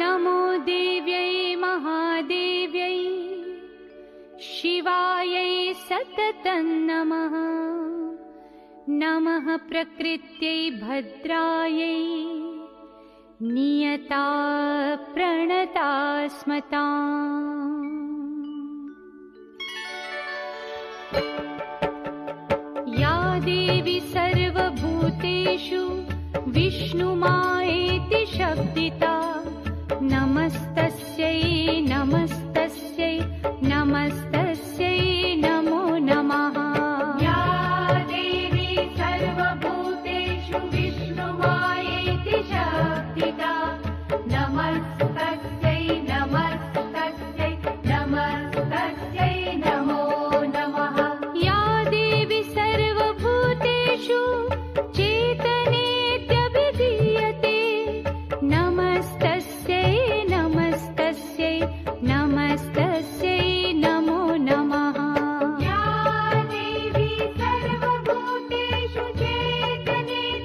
नमो देव्यै महादेव्यै शिवायै सततं नमः। नमः प्रकृत्यै भद्रायै नियता प्रणता स्मताम्। या देवी सर्वभूतेषु विष्णुमायेति शब्दिता नमस्तस्यै नमस्तस्यै नमस्तस्यै नमो नमः। या देवी सर्वभूतेषु विष्णुमायेति शब्दिता नमस्तस्यै नमस्तस्यै नमस्तस्यै नमो नमः। या देवी सर्वभूतेषु चेतनेत्यभिधीयते नमस्तस्यै नमस्तस्यै नमस्तस्यै नमो नमः। या देवी सर्वभूतेषु चेतनेत्यभिधीयते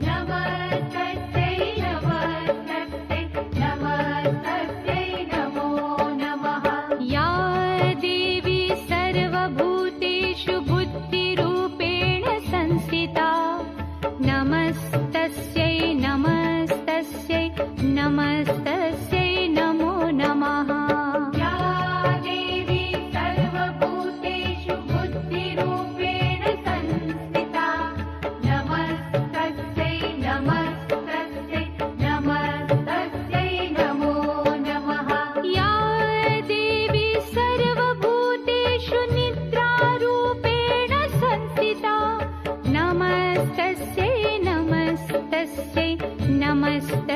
नमस्तस्यै नमस्तस्यै नमस्तस्यै नमो नमः। या देवी सर्वभूतेषु बुद्धिरूपेण संस्थिता नमस्तस्यै नमस्तस्यै नमस्तस्यै नमो नमः। या देवी सर्वभूतेषु बुद्धिरूपेण संस्थिता नमस्तस्यै नमस्तस्यै नमस्तस्यै नमो नमः। या देवी सर्वभूतेषु निद्रारूपेण संस्थिता नमस्तस्यै नमस्तस्यै नमस्तस्यै